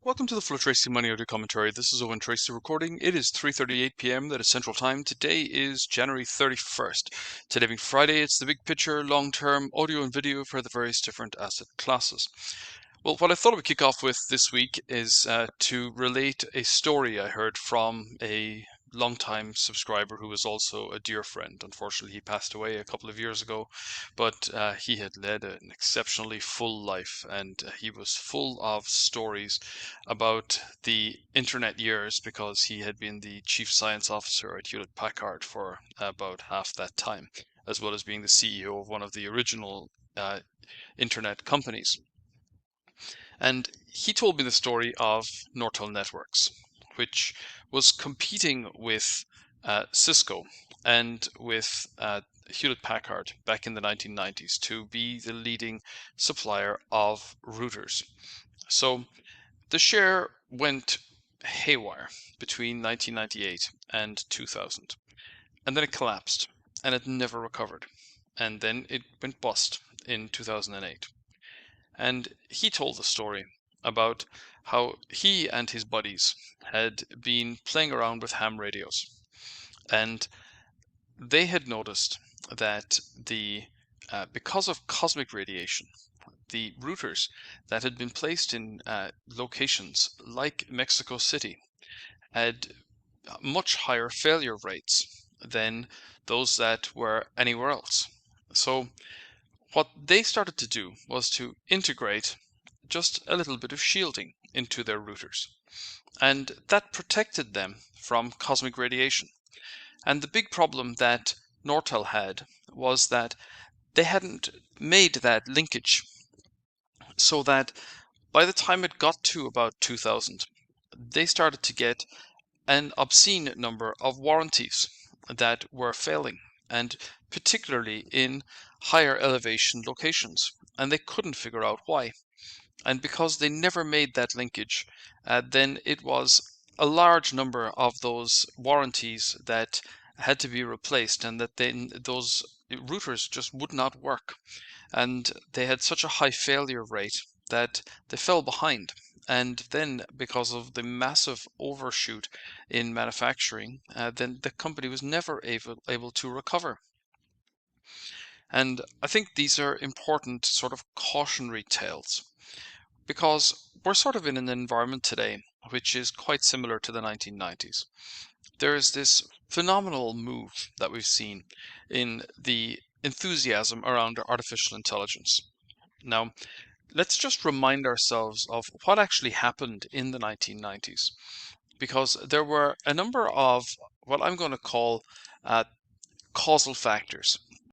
Welcome to the Flow Tracy Money Audio Commentary. This is Owen Tracy recording. It is 3:38 p.m. That is Central Time. Today is January 31st. Today being Friday, it's the big picture, long-term audio and video for the various different asset classes. Well, what I thought I would kick off with this week is to relate a story I heard from a long-time subscriber who was also a dear friend. Unfortunately, he passed away a couple of years ago, but he had led an exceptionally full life, and he was full of stories about the internet years because he had been the chief science officer at Hewlett Packard for about half that time, as well as being the CEO of one of the original internet companies. And he told me the story of Nortel Networks, which was competing with Cisco and with Hewlett Packard back in the 1990s to be the leading supplier of routers. So the share went haywire between 1998 and 2000, and then it collapsed, and it never recovered. And then it went bust in 2008. And he told the story about how he and his buddies had been playing around with ham radios, and they had noticed that because of cosmic radiation, the routers that had been placed in locations like Mexico City had much higher failure rates than those that were anywhere else. So what they started to do was to integrate just a little bit of shielding into their routers, and that protected them from cosmic radiation. And the big problem that Nortel had was that they hadn't made that linkage, so that by the time it got to about 2000, they started to get an obscene number of warranties that were failing, and particularly in higher elevation locations, and they couldn't figure out why. And because they never made that linkage, then it was a large number of those warranties that had to be replaced, and that then those routers just would not work. And they had such a high failure rate that they fell behind. And then, because of the massive overshoot in manufacturing, then the company was never able to recover. And I think these are important sort of cautionary tales, because we're sort of in an environment today which is quite similar to the 1990s. There is this phenomenal move that we've seen in the enthusiasm around artificial intelligence. Now, let's just remind ourselves of what actually happened in the 1990s, because there were a number of what I'm going to call causal factors